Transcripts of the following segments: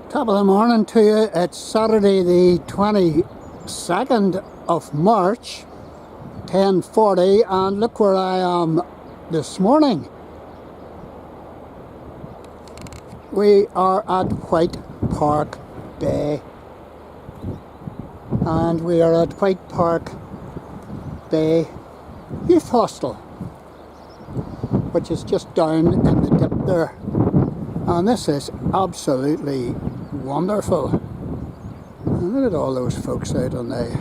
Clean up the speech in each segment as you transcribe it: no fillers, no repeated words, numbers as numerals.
Top of the morning to you. It's Saturday the 22nd of March, 10:40, and look where I am this morning. We are at Whitepark Bay, and we are at Whitepark Bay Youth Hostel, which is just down in the dip there. And this is absolutely wonderful. And look at all those folks out on the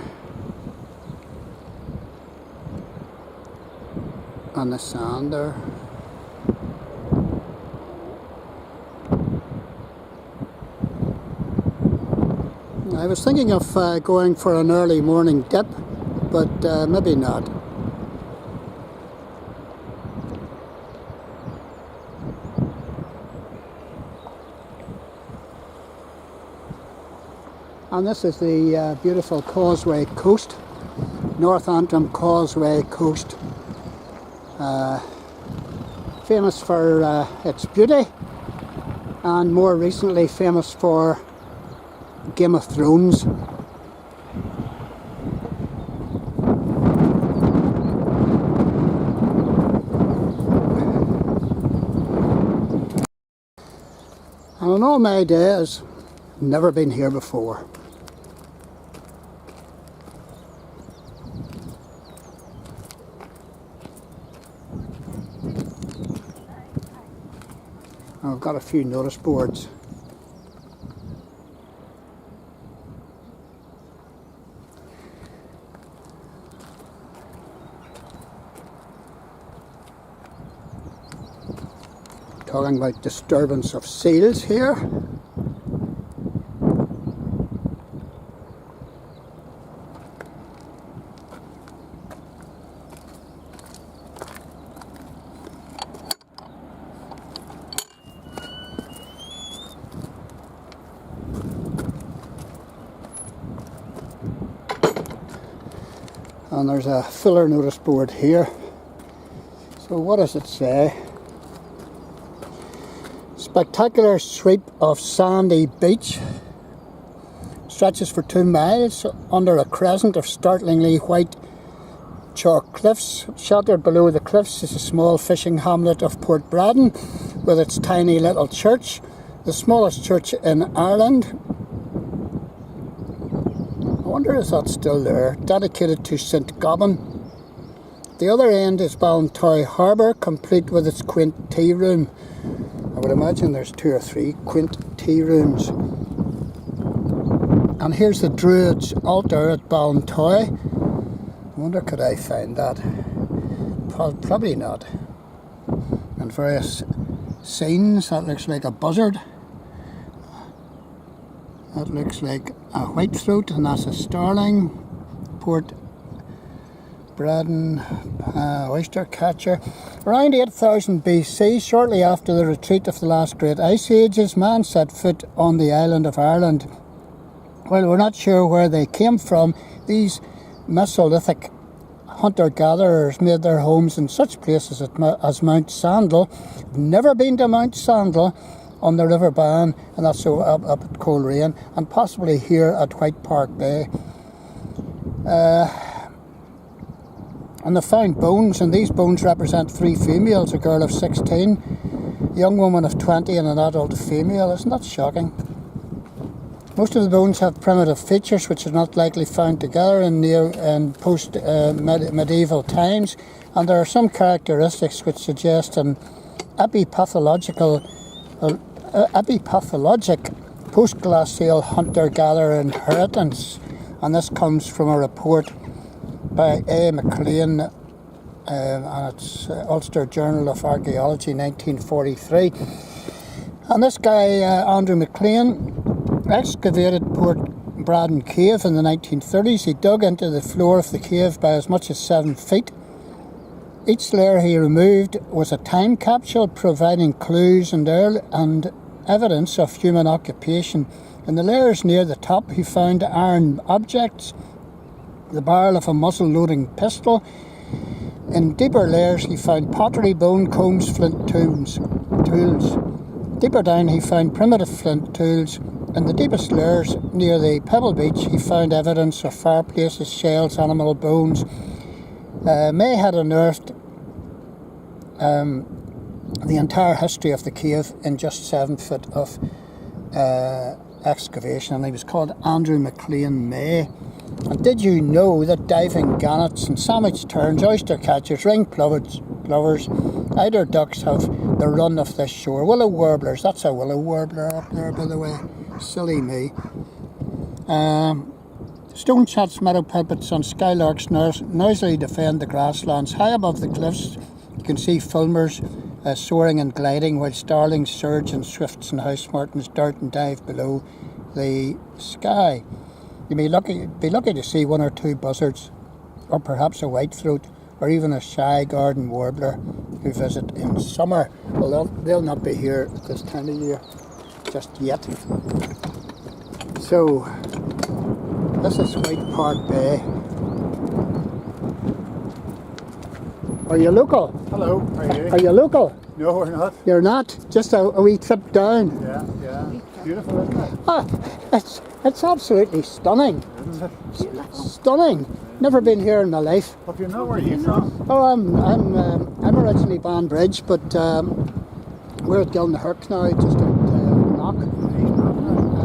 sand there. I was thinking of going for an early morning dip, but maybe not. And this is the beautiful Causeway coast, North Antrim Causeway coast, famous for its beauty, and more recently famous for Game of Thrones. And in all my days, never been here before. I've got a few notice boards. Talking about disturbance of seals here. And there's a filler notice board here. So what does it say? Spectacular sweep of sandy beach stretches for 2 miles under a crescent of startlingly white chalk cliffs. Sheltered below the cliffs is a small fishing hamlet of Port Braddon with its tiny little church, the smallest church in Ireland. I wonder if that's still there, dedicated to St. Gobin. The other end is Ballintoy Harbour, complete with its quaint tea room. I would imagine there's 2 or 3 quaint tea rooms. And here's the Druid's altar at Ballintoy. I wonder could I find that? Probably not. And various scenes. That looks like a buzzard. That looks like a whitethroat, and that's a starling. Port Braddon oyster catcher. Around 8000 BC, shortly after the retreat of the last great ice ages, man set foot on the island of Ireland. While we're not sure where they came from, these Mesolithic hunter-gatherers made their homes in such places as Mount Sandal. Never been to Mount Sandal on the River Bann, and that's so up at Coleraine, and possibly here at Whitepark Bay. And they found bones, and these bones represent 3 females, a girl of 16, a young woman of 20, and an adult female. Isn't that shocking? Most of the bones have primitive features which are not likely found together in post-medieval times, and there are some characteristics which suggest an epipathologic post-glacial hunter-gatherer inheritance, and this comes from a report by A. McLean, and it's Ulster Journal of Archaeology, 1943. And this guy, Andrew McLean, excavated Port Braddon Cave in the 1930s. He dug into the floor of the cave by as much as 7 feet. Each layer he removed was a time capsule, providing clues and evidence of human occupation. In the layers near the top, he found iron objects, the barrel of a muzzle-loading pistol. In deeper layers he found pottery, bone, combs, flint tools. Deeper down he found primitive flint tools, In the deepest layers near the Pebble Beach, he found evidence of fireplaces, shells, animal bones. May had unearthed the entire history of the cave in just 7 foot of excavation, and he was called Andrew McLean May. And did you know that diving gannets and sandwich terns, oyster catchers, ring plovers, eider ducks have the run of this shore? Willow warblers, that's a willow warbler up there, by the way, silly me. Stone chats, meadow pipits and skylarks noisily defend the grasslands. High above the cliffs you can see fulmars soaring and gliding, while starlings surge and swifts and house martins dart and dive below the sky. You may be lucky to see 1 or 2 buzzards, or perhaps a whitethroat, or even a shy garden warbler who visit in summer. Well, they'll not be here at this time of year just yet. So, this is Whitepark Bay. Are you local? Hello, how are you? Are you local? No, we're not. You're not? Just a wee trip down? Yeah. Beautiful, isn't it? Ah, it's absolutely stunning. Isn't it? Stunning. Never been here in my life. Hope you know where you're from. Oh, I'm originally Banbridge, but we're at Gilnahirk now, just at Knock.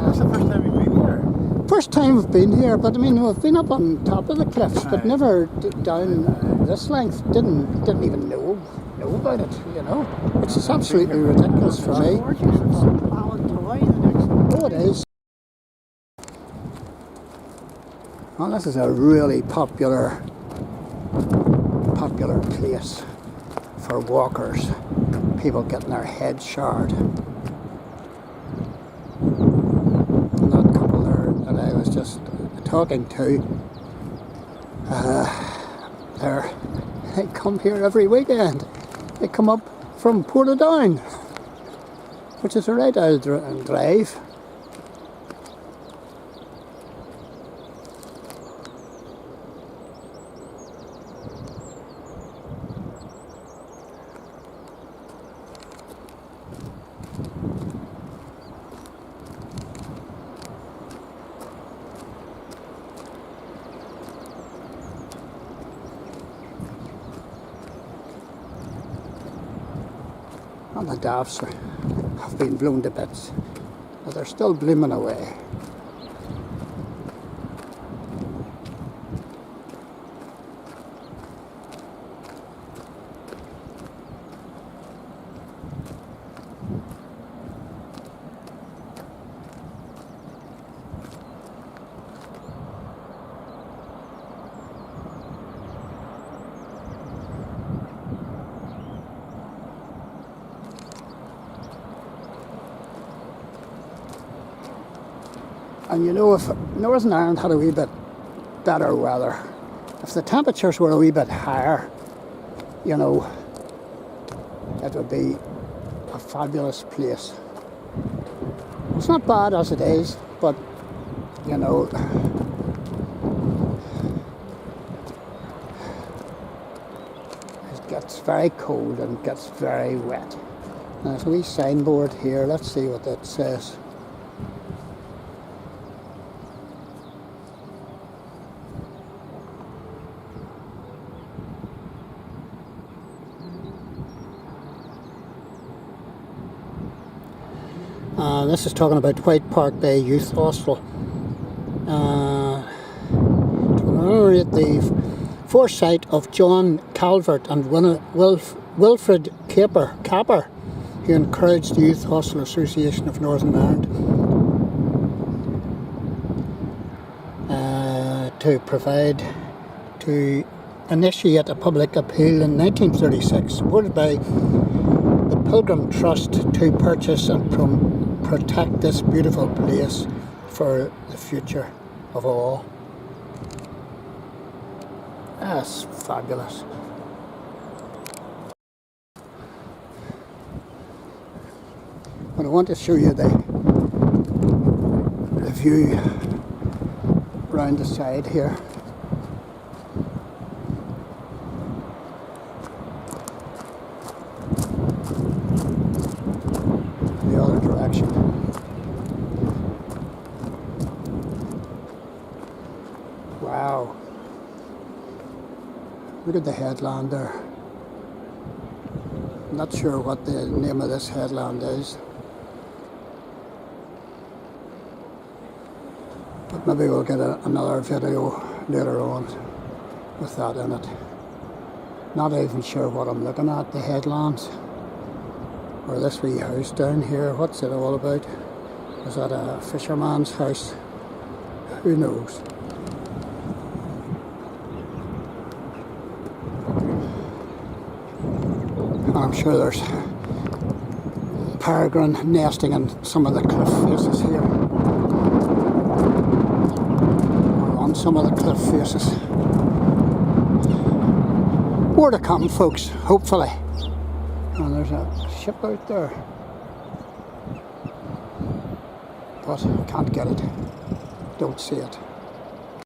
That's the first time you've been here. First time we've been here, but I mean we've been up on top of the cliffs, but never down this length. Didn't even know about it, you know, which is absolutely ridiculous for me. Oh, it is. Well, this is a really popular place for walkers, people getting their heads showered. And that couple there that I was just talking to, they come here every weekend. They come up from Portadown, which is a right old drive. And the daffs have been blown to bits, but they're still blooming away. And you know, if Northern Ireland had a wee bit better weather, if the temperatures were a wee bit higher, you know, it would be a fabulous place. It's not bad as it is, but, you know, it gets very cold and gets very wet. And there's a wee signboard here, let's see what that says. This is talking about Whitepark Bay Youth Hostel. To commemorate the foresight of John Calvert and Wilfred Capper, who encouraged the Youth Hostel Association of Northern Ireland to initiate a public appeal in 1936, supported by the Pilgrim Trust, to purchase and protect this beautiful place for the future of all. That's fabulous. But I want to show you the view round the side here. The other direction. Look at the headland there. Not sure what the name of this headland is, but maybe we'll get another video later on with that in it. Not even sure what I'm looking at, the headlands. Or this wee house down here, what's it all about? Is that a fisherman's house? Who knows? I'm sure there's peregrine nesting in some of the cliff faces here. Or on some of the cliff faces. More to come, folks, hopefully. And there's a ship out there. But I can't get it. Don't see it.